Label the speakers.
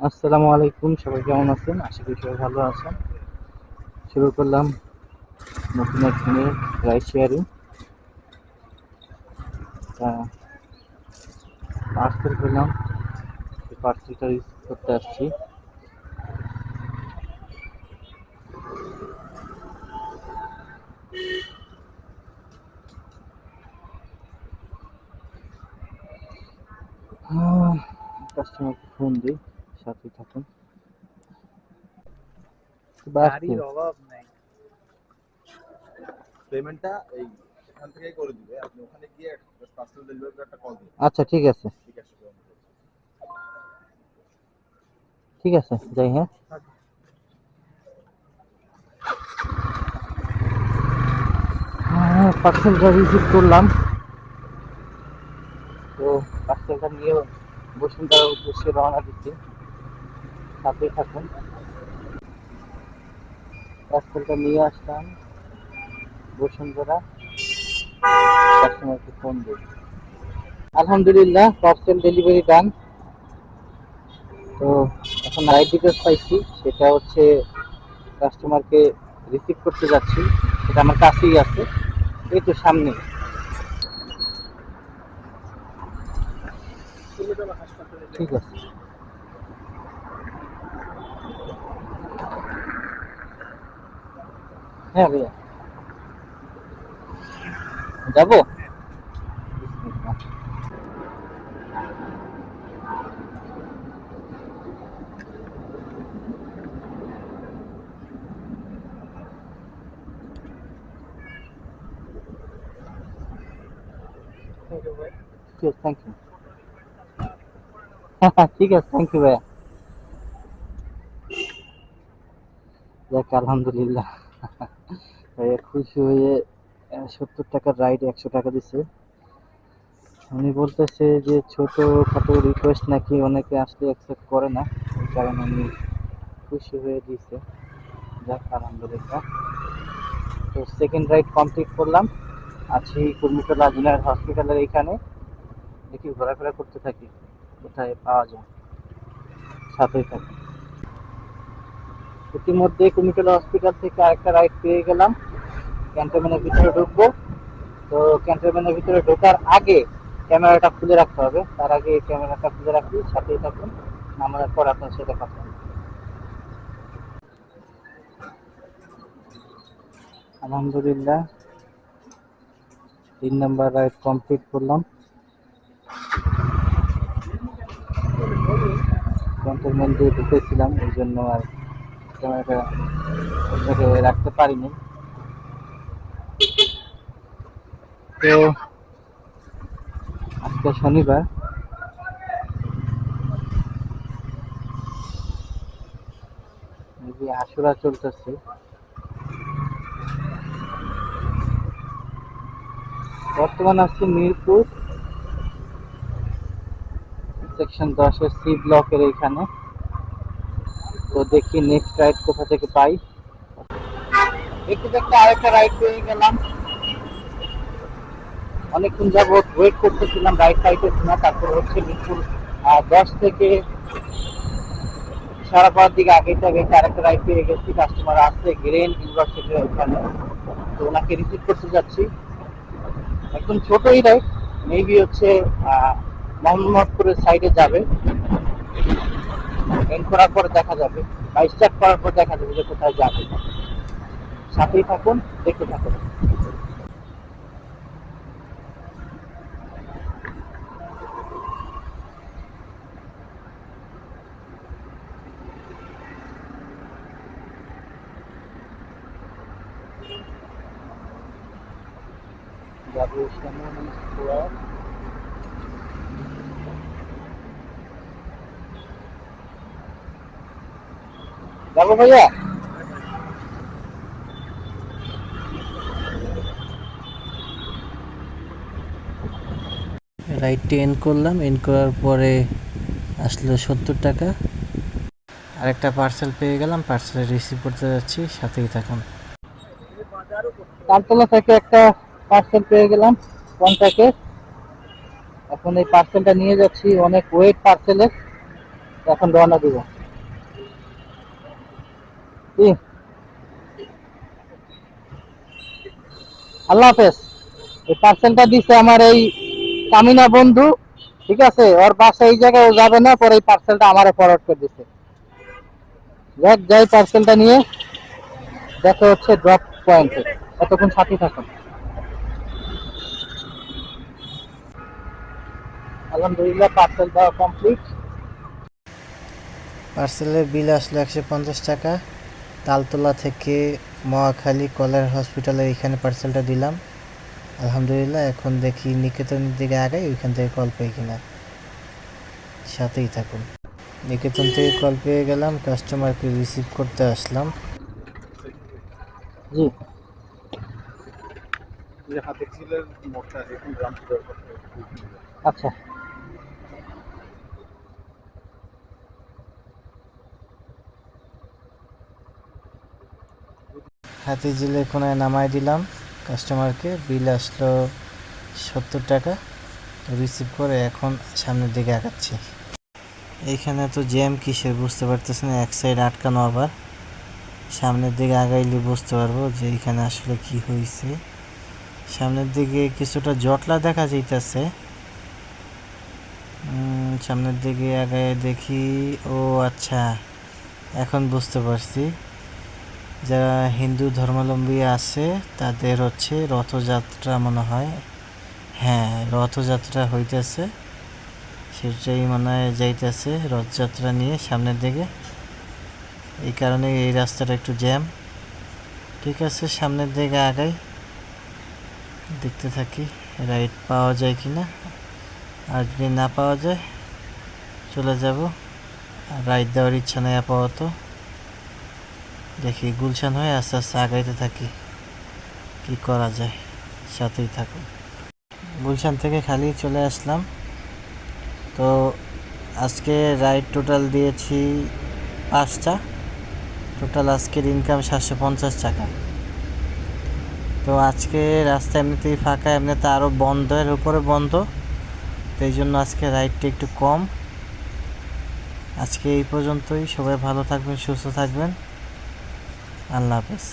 Speaker 1: আসসালামু আলাইকুম, সবাই কেমন আছেন? আশা করি সবাই ভালো আছেন। শুরু করলাম নতুন এক দিনের রাইড শেয়ারিং। পার্সেল পেলাম, সেই পার্সেলটা রিসিভ করতে আসছি। কাস্টমারকে ফোন দিই, সাথে থাকুন।
Speaker 2: গাড়ির অভাব নাই। পেমেন্টটা এই এখান থেকে করে দিবে, আপনি ওখানে গিয়ে পার্সেল ডেলিভারি একটা কল দিন।
Speaker 1: আচ্ছা, ঠিক আছে,
Speaker 2: ঠিক আছে।
Speaker 1: ঠিক আছে, যাই। হ্যাঁ, পার্সেলটা রিসিভ করলাম। তো পার্সেলটা নিয়ে বসুন্ধরার উদ্দেশ্যে রওনা দিচ্ছি, সাথেই থাকুন। পার্সেলটা নিয়ে আসলাম বসুন্ধরা, কাস্টমারকে ফোন দিই। আলহামদুলিল্লাহ, পার্সেল ডেলিভারি ডান। তো এখন রাইড ডিটেলস পাইছি, সেটা হচ্ছে কাস্টমারকে রিসিভ করতে যাচ্ছি। সেটা আমার কাছেই আছে, এই তো সামনে। ঠিক আছে, হ্যাঁ ভাইয়া, যাবো। Thank you. ঠিক আছে, থ্যাংক ইউ ভাইয়া। যাক, আলহামদুলিল্লাহ, ভাইয়া খুশি হয়ে 70 টাকার রাইড 100 টাকা দিছে। উনি বলতেছে যে ছোটখাটো রিকোয়েস্ট নাকি অনেকে আসলে অ্যাকসেপ্ট করে না, এই কারণে উনি খুশি হয়ে দিছে। যাক, আলহামদুলিল্লাহ। তো সেকেন্ড রাইড কমপ্লিট করলাম, আছি কুর্মিটোলা জেনারেল হসপিটালের এইখানে। দেখি ঘোরাফেরা করতে থাকি, কোথায় পাওয়া যায়, সাথেই থাকি। ইতিমধ্যে কুর্মিটোলা হসপিটাল থেকে আরেকটা রাইড পেয়ে গেলাম, ক্যান্টনমেন্টের ভিতরে ঢুকবো। তো ক্যান্টনমেন্টের ভিতরে ঢোকার আগে ক্যামেরাটা খুলে রাখতে হবে, তার আগে ক্যামেরাটা খুলে রাখি, সাথেই থাকুন। নামার পর আপনার সাথে কথা হবে। আলহামদুলিল্লাহ, 3 নাম্বার রাইড কমপ্লিট করলাম। ক্যান্টনমেন্ট দিয়ে ঢুকেছিলাম, এই জন্য আর ক্যামেরাটা ওই জায়গায় রাখতে পারিনি। তো আজকে শনিবার, আশুরা চলতেছে। বর্তমান আছি মিরপুর সেকশন 10-এর সি ব্লকের এইখানে। তো দেখি নেক্সট রাইড কোথা থেকে পাই। দেখতে দেখতে আরেকটা রাইড পেয়ে গেলাম। অনেকক্ষণ যাবত ওয়েট করতেছিলাম, রাইড পাইতেছি না। তারপর হচ্ছে মিরপুর 10 থেকে সারা পাওয়ার দিকে আগেটা গেছে, আরেকটা রাইড পেয়ে গেছি। কাস্টমার আসছে গ্রেন ইউনিভার্সিটির ওখানে, তো ওনাকে রিসিভ করতে যাচ্ছি। একদম ছোটই রাইড, মেবি হচ্ছে মোহাম্মদপুরের সাইডে যাবে। এন্ড করার পর দেখা যাবে, বা স্টার্ট করার পর দেখা যাবে যে কোথায় যাবে। সাথেই থাকুন, দেখতে থাকুন। যাবো শ্যামলী স্কোয়ার। যাবো ভাইয়া। রাইডটি এন্ড করলাম, এন্ড করার পরে আসলো 70 টাকা। আরেকটা পার্সেল পেয়ে গেলাম, পার্সেল রিসিভ করতে যাচ্ছি, সাথেই থাকুন। তালতলা থেকে একটা পার্সেল পেয়ে গেলাম কন্টাক্টে। এখন এই পার্সেলটা নিয়ে যাচ্ছি, অনেক ওয়েট পার্সেলের। এখন রওনা দিব। কি, আল্লাহ হাফেজ। এই পার্সেলটা দিছে আমার এই কামিনা বন্ধু, ঠিক আছে? ওর বাসা এই জায়গায়, ও যাবে না, পরে এই পার্সেলটা আমারে ফরওয়ার্ড করে দিছে। দেখ, যাই পার্সেলটা নিয়ে দেখা হচ্ছে ড্রপ পয়েন্টে। এতক্ষণ সাথে থাকুন। আলহামদুলিল্লাহ, পার্সেল দেওয়া কমপ্লিট। পার্সেলের বিল আসলো 150 টাকা। তালতলা থেকে মহাখালী কলের হসপিটালের এখানে পার্সেলটা দিলাম। আলহামদুলিল্লাহ, এখন দেখি নিকেতনের দিকে আগাই, ওইখান থেকে কল পাই কিনা। সাথেই থাকুন। নিকেতন থেকে কল পেয়ে গেলাম, কাস্টমারকে রিসিভ করতে আসলাম। জি,
Speaker 2: যে হাতে ছিলেন মোটটা এখন গ্রাম দরকার।
Speaker 1: আচ্ছা। হাতিঝিলের কোনায় নামাই দিলাম কাস্টমারকে। বিল আসলো 70 টাকা। রিসিভ করে এখন সামনের দিকে আগাচ্ছি। এইখানে তো জ্যাম কিসের বুঝতে পারতেছি না, এক সাইড আটকানো। আবার সামনের দিকে আগাইলে বুঝতে পারবো যে এইখানে আসলে কি হয়েছে। সামনের দিকে কিছুটা জটলা দেখা যাইতেছে। সামনের দিকে আগায় দেখি, ও আচ্ছা, এখন বুঝতে পারছি। যারা হিন্দু ধর্মাবলম্বী আছে তাদের হচ্ছে রথযাত্রা মনে হয়। হ্যাঁ, রথযাত্রা হইতেছে, সেটাই মনে হয় যাইতেছে রথযাত্রা নিয়ে সামনের দিকে। এই কারণে এই রাস্তাটা একটু জ্যাম। ঠিক আছে, সামনের দিকে আগাই, দেখতে থাকি রাইড পাওয়া যায় কি না। আর যদি না পাওয়া যায় চলে যাব। আর রাইড দেওয়ার ইচ্ছা নেই আপাতত। দেখি গুলশান হয়ে আস্তে আস্তে আগাইতে থাকি, কি করা যায়। সাথেই থাকুন। গুলশান থেকে খালি চলে আসলাম। তো আজকে রাইড টোটাল দিয়েছি 5টা। টোটাল আজকের ইনকাম 750 টাকা। তো আজকে রাস্তা এমনিতেই ফাঁকা, এমনিতে আরও বন্ধের উপরে বন্ধ, তো এই জন্য আজকে রাইডটা একটু কম। আজকে এই পর্যন্তই। সবাই ভালো থাকবেন, সুস্থ থাকবেন। আল্লাহ হাফেজ।